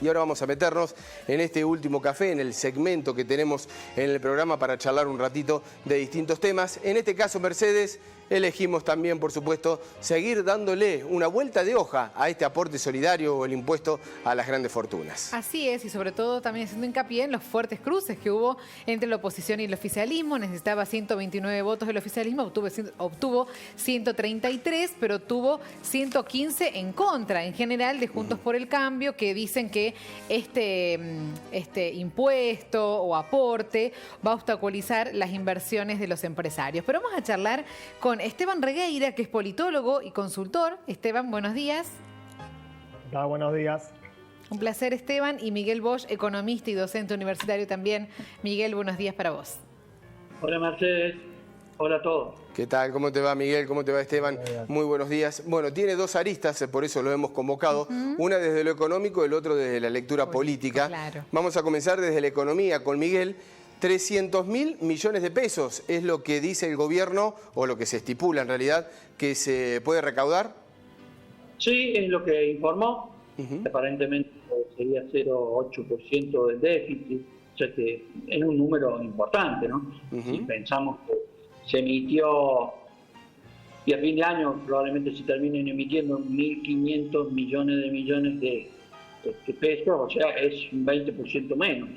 Y ahora vamos a meternos en este último café, en el segmento que tenemos en el programa para charlar un ratito de distintos temas. En este caso, Mercedes, elegimos también, por supuesto, seguir dándole una vuelta de hoja a este aporte solidario o el impuesto a las grandes fortunas. Así es, y sobre todo también haciendo hincapié en los fuertes cruces que hubo entre la oposición y el oficialismo. Necesitaba 129 votos el oficialismo, obtuvo 133, pero tuvo 115 en contra, en general, de Juntos por el Cambio, que dicen que este impuesto o aporte va a obstaculizar las inversiones de los empresarios. Pero vamos a charlar con Esteban Regueira, que es politólogo y consultor. Esteban, buenos días. Hola, buenos días. Un placer, Esteban. Y Miguel Bosch, economista y docente universitario también. Miguel, buenos días para vos. Hola, Mercedes. Hola a todos. ¿Qué tal? ¿Cómo te va, Miguel? ¿Cómo te va, Esteban? Muy buenos días. Bueno, tiene dos aristas, por eso lo hemos convocado. Una desde lo económico, el otro desde la lectura política. Claro. Vamos a comenzar desde la economía con Miguel. 300.000 millones de pesos es lo que dice el gobierno, o lo que se estipula en realidad, que se puede recaudar. Sí, es lo que informó. Aparentemente sería 0,8% del déficit. O sea que es un número importante, ¿no? Si pensamos que se emitió, y a fin de año probablemente se terminen emitiendo 1.500 millones de pesos, o sea, es un 20% menos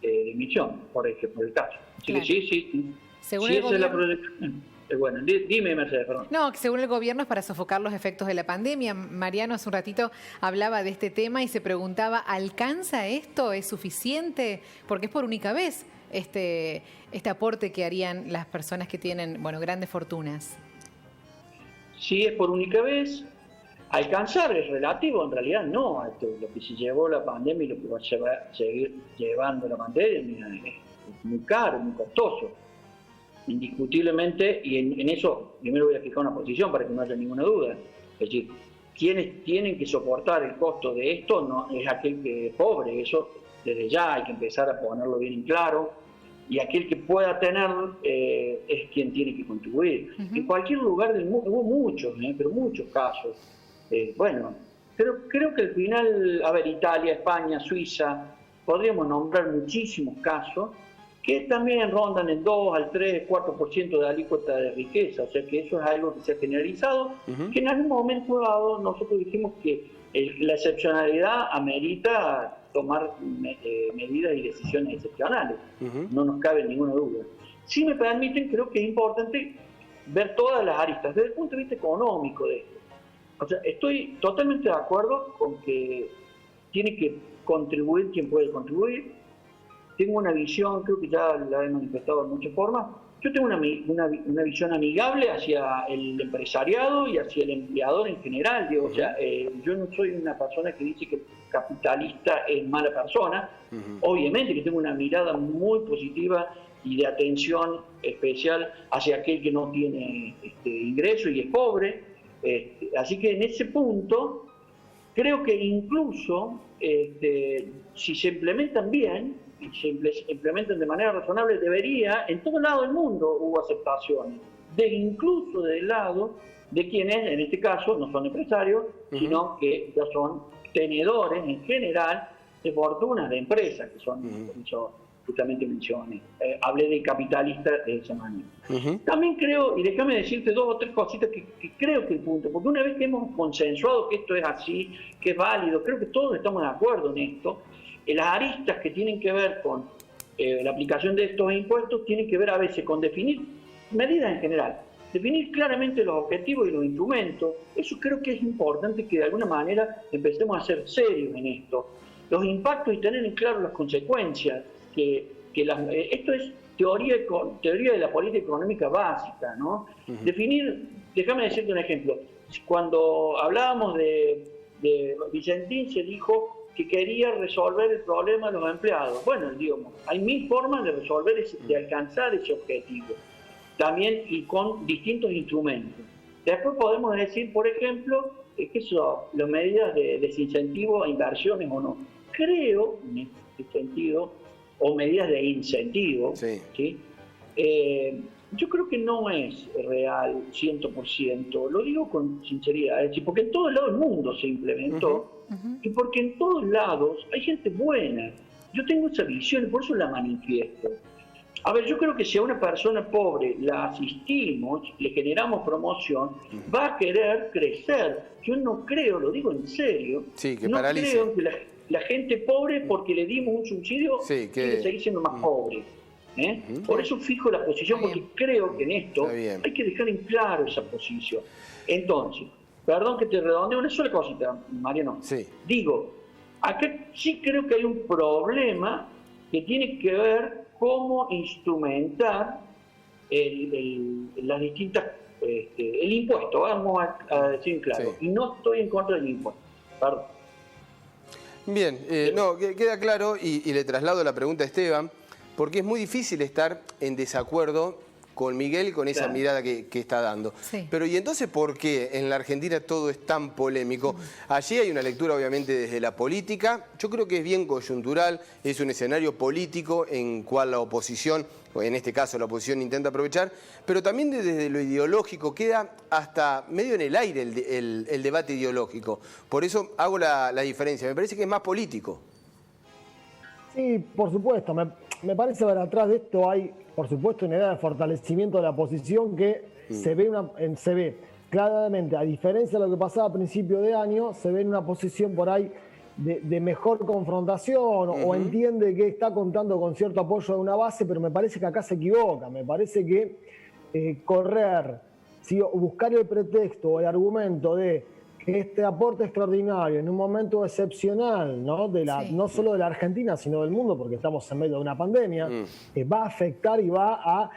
de emisión, por el caso. Así Claro. que sí. Según sí, el esa es la gobierno... proyección. Bueno, dime, Mercedes, perdón. No, que según el gobierno es para sofocar los efectos de la pandemia. Mariano hace un ratito hablaba de este tema y se preguntaba, ¿alcanza esto? ¿Es suficiente? Porque es por única vez este aporte que harían las personas que tienen, bueno, grandes fortunas. Sí, es por única vez. Alcanzar es relativo, en realidad no. Lo que se llevó la pandemia y lo que va a seguir llevando la pandemia es muy caro, muy costoso. Indiscutiblemente, y en eso primero voy a fijar una posición para que no haya ninguna duda. Es decir, quienes tienen que soportar el costo de esto no es aquel que es pobre, eso desde ya hay que empezar a ponerlo bien en claro, y aquel que pueda tenerlo es quien tiene que contribuir. En cualquier lugar del mundo hubo muchos, pero muchos casos. Bueno, creo que al final, a ver, Italia, España, Suiza, podríamos nombrar muchísimos casos que también rondan el 2 al 3, 4% de alícuota de riqueza. O sea que eso es algo que se ha generalizado, que en algún momento dado nosotros dijimos que la excepcionalidad amerita tomar medidas y decisiones excepcionales. No nos cabe ninguna duda. Si me permiten, creo que es importante ver todas las aristas desde el punto de vista económico de esto. O sea, estoy totalmente de acuerdo con que tiene que contribuir quien puede contribuir. Tengo una visión, creo que ya la he manifestado de muchas formas. Yo tengo una visión amigable hacia el empresariado y hacia el empleador en general. Digo, o sea, yo no soy una persona que dice que el capitalista es mala persona. Obviamente que tengo una mirada muy positiva y de atención especial hacia aquel que no tiene ingreso y es pobre. Así que en ese punto, creo que incluso si se implementan bien, y se implementan de manera razonable, debería, en todo lado del mundo hubo aceptaciones, incluso del lado de quienes, en este caso, no son empresarios, sino que ya son tenedores en general de fortunas de empresas, que son, eso justamente mencioné. Hablé de capitalistas de esa manera. También creo, y déjame decirte dos o tres cositas que creo que el punto, porque una vez que hemos consensuado que esto es así, que es válido, creo que todos estamos de acuerdo en esto. Las aristas que tienen que ver con la aplicación de estos impuestos tienen que ver a veces con definir medidas en general, definir claramente los objetivos y los instrumentos. Eso creo que es importante, que de alguna manera empecemos a ser serios en esto. Los impactos y tener en claro las consecuencias. Esto es teoría de la política económica básica, ¿no? Definir, déjame decirte un ejemplo. Cuando hablábamos de Vicentín, se dijo que quería resolver el problema de los empleados. Bueno, digamos, hay 1000 formas de resolver, de alcanzar ese objetivo, también y con distintos instrumentos. Después podemos decir, por ejemplo, que son las medidas de desincentivo a inversiones o no. Creo, en este sentido, o medidas de incentivo, ¿sí? yo creo que no es real 100%, lo digo con sinceridad, es decir, porque en todo el lado del mundo se implementó y porque en todos lados hay gente buena. Yo tengo esa visión y por eso la manifiesto. A ver, yo creo que si a una persona pobre la asistimos, le generamos promoción, va a querer crecer. Yo no creo, lo digo en serio, que no paralice. creo que la gente pobre, porque le dimos un subsidio, quiere seguir siendo más pobre. Por eso fijo la posición, porque creo que en esto hay que dejar en claro esa posición. Entonces, perdón que te redondee una sola cosita, Mariano. Digo, acá sí creo que hay un problema que tiene que ver cómo instrumentar las distintas, el impuesto, vamos a decir claro, y no estoy en contra del impuesto, perdón. Bien, no, queda claro y le traslado la pregunta a Esteban, porque es muy difícil estar en desacuerdo con Miguel, con esa mirada que está dando. Pero ¿y entonces por qué en la Argentina todo es tan polémico? Allí hay una lectura obviamente desde la política, yo creo que es bien coyuntural, es un escenario político en cual la oposición, o en este caso la oposición intenta aprovechar, pero también desde lo ideológico queda hasta medio en el aire el debate ideológico. Por eso hago la diferencia, me parece que es más político. Sí, por supuesto, me parece que atrás de esto hay, por supuesto, una idea de fortalecimiento de la oposición que se ve claramente, a diferencia de lo que pasaba a principio de año, se ve en una posición por ahí de mejor confrontación o entiende que está contando con cierto apoyo de una base, pero me parece que acá se equivoca, me parece que buscar el pretexto o el argumento de que este aporte extraordinario en un momento excepcional, ¿no? No solo de la Argentina, sino del mundo, porque estamos en medio de una pandemia, va a afectar y va a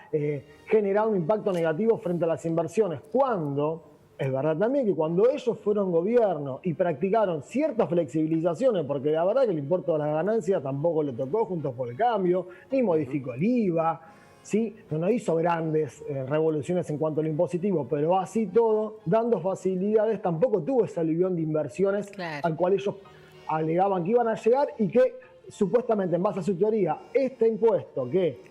generar un impacto negativo frente a las inversiones. Cuando, es verdad también que cuando ellos fueron gobierno y practicaron ciertas flexibilizaciones, porque la verdad que el impuesto de las ganancias tampoco le tocó Juntos por el Cambio, ni modificó el IVA, ¿sí? No hizo grandes revoluciones en cuanto al impositivo, pero así todo, dando facilidades, tampoco tuvo ese alivión de inversiones al cual ellos alegaban que iban a llegar y que supuestamente, en base a su teoría, este impuesto que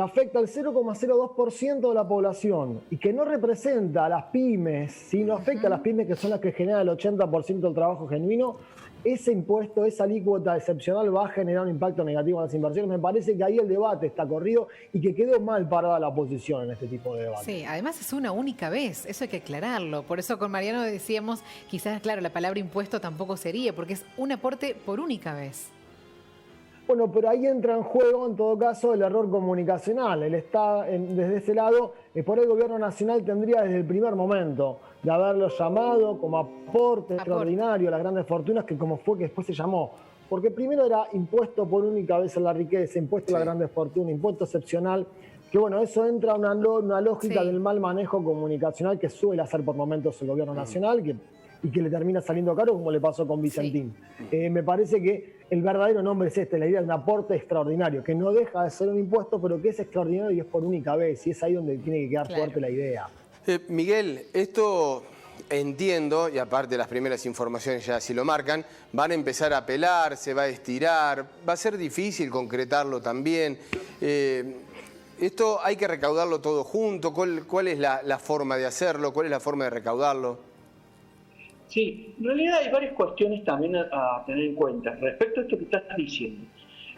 afecta al 0,02% de la población y que no representa a las pymes, sino afecta a las pymes que son las que generan el 80% del trabajo genuino, ese impuesto, esa alícuota excepcional va a generar un impacto negativo en las inversiones. Me parece que ahí el debate está corrido y que quedó mal parada la oposición en este tipo de debate. Sí, además es una única vez, eso hay que aclararlo. Por eso con Mariano decíamos, quizás, claro, la palabra impuesto tampoco sería, porque es un aporte por única vez. Bueno, pero ahí entra en juego, en todo caso, el error comunicacional. Desde ese lado, por el gobierno nacional tendría desde el primer momento de haberlo llamado como aporte extraordinario a las grandes fortunas, que como fue que después se llamó. Porque primero era impuesto por única vez en la riqueza, impuesto a las grandes fortunas, impuesto excepcional, que bueno, eso entra una lógica del mal manejo comunicacional que suele hacer por momentos el gobierno nacional, y que le termina saliendo caro, como le pasó con Vicentín. Me parece que el verdadero nombre es la idea de un aporte extraordinario, que no deja de ser un impuesto, pero que es extraordinario y es por única vez, y es ahí donde tiene que quedar fuerte la idea. Miguel, esto entiendo, y aparte las primeras informaciones ya así lo marcan, van a empezar a apelar, se va a estirar, va a ser difícil concretarlo también. Esto hay que recaudarlo todo junto, ¿cuál es la forma de hacerlo? ¿Cuál es la forma de recaudarlo? Sí, en realidad hay varias cuestiones también a tener en cuenta respecto a esto que estás diciendo.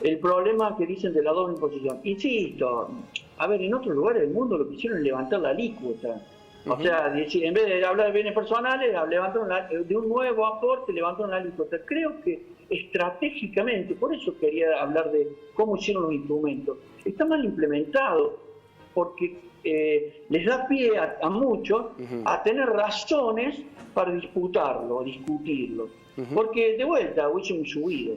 El problema que dicen de la doble imposición. Insisto, a ver, en otros lugares del mundo lo que hicieron es levantar la alícuota. O sea, en vez de hablar de bienes personales, levantaron de un nuevo aporte, levantaron la alícuota. Creo que estratégicamente, por eso quería hablar de cómo hicieron los instrumentos, está mal implementado, porque les da pie a muchos a tener razones para disputarlo, o discutirlo. Porque de vuelta, hubiese un subido.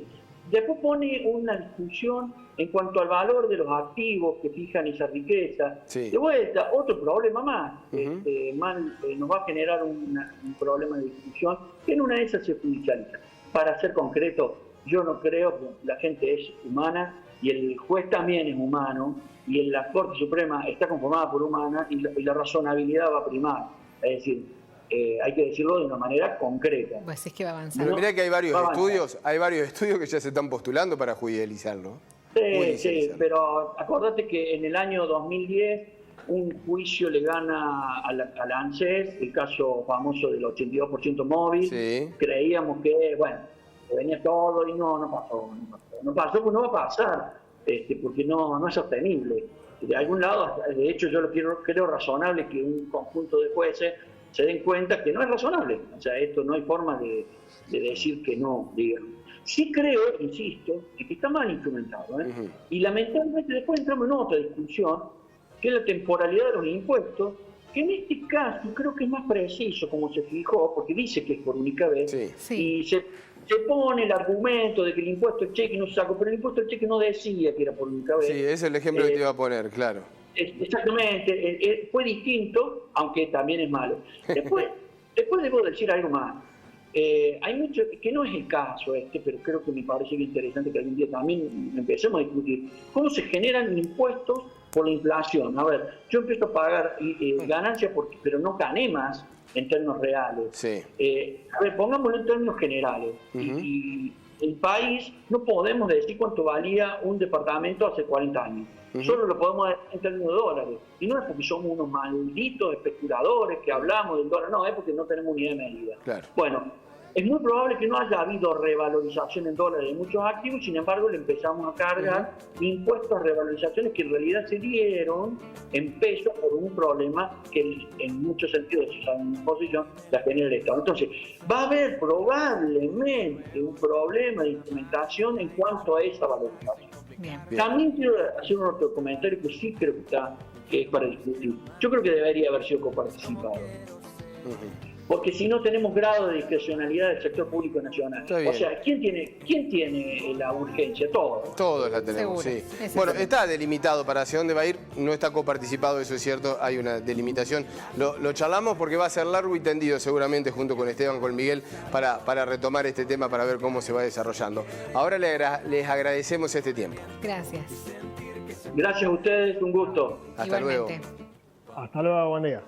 Después pone una discusión en cuanto al valor de los activos que fijan esa riqueza. De vuelta, otro problema más. Nos va a generar un problema de discusión que en una de esas se judicializa. Para ser concreto, yo no creo, que la gente es humana y el juez también es humano y la Corte Suprema está conformada por humanas y la razonabilidad va a primar. Es decir, hay que decirlo de una manera concreta. Pues es que va avanzando. Pero mirá que hay varios estudios que ya se están postulando para judicializarlo. Sí, pero acordate que en el año 2010 un juicio le gana a la ANSES, el caso famoso del 82% móvil. Sí. Creíamos que, bueno, que venía todo y no pasó, pues no va a pasar, porque no es sostenible. De algún lado, de hecho yo creo razonable que un conjunto de jueces se den cuenta que no es razonable. O sea, esto no hay forma de decir que no, digamos. Sí creo, insisto, que está mal instrumentado. Y lamentablemente después entramos en otra discusión, que es la temporalidad de los impuestos, que en este caso creo que es más preciso como se fijó, porque dice que es por única vez, y se pone el argumento de que el impuesto del cheque no se sacó, pero el impuesto del cheque no decía que era por única vez. Sí, ese es el ejemplo que te iba a poner, claro. Exactamente, fue distinto, aunque también es malo. Después debo decir algo más. Hay mucho, que no es el caso pero creo que me parece interesante que algún día también empecemos a discutir cómo se generan impuestos por la inflación. A ver, yo empiezo a pagar ganancias, pero no gané más en términos reales. Sí. A ver, pongámoslo en términos generales. Y el país, no podemos decir cuánto valía un departamento hace 40 años. Solo lo podemos decir en términos de dólares. Y no es porque somos unos malditos especuladores que hablamos del dólar, no, es porque no tenemos unidad de medida. Claro. Bueno, es muy probable que no haya habido revalorización en dólares de muchos activos, sin embargo le empezamos a cargar impuestos a revalorizaciones que en realidad se dieron en pesos por un problema que en muchos sentidos, si saben mi posición, la genera el Estado. Entonces, va a haber probablemente un problema de implementación en cuanto a esa valorización. Bien. También quiero hacer un otro comentario que sí creo que es para discutir. Yo creo que debería haber sido coparticipado. Porque si no tenemos grado de discrecionalidad del sector público nacional. O sea, ¿quién tiene la urgencia? Todos. Todos la tenemos, Seguro. sí. Bueno, está delimitado para hacia dónde va a ir, no está coparticipado, eso es cierto, hay una delimitación. Lo charlamos porque va a ser largo y tendido seguramente junto con Esteban, con Miguel, para retomar este tema, para ver cómo se va desarrollando. Ahora les agradecemos este tiempo. Gracias. Gracias a ustedes, un gusto. Hasta luego. Igualmente. Hasta luego, buen día.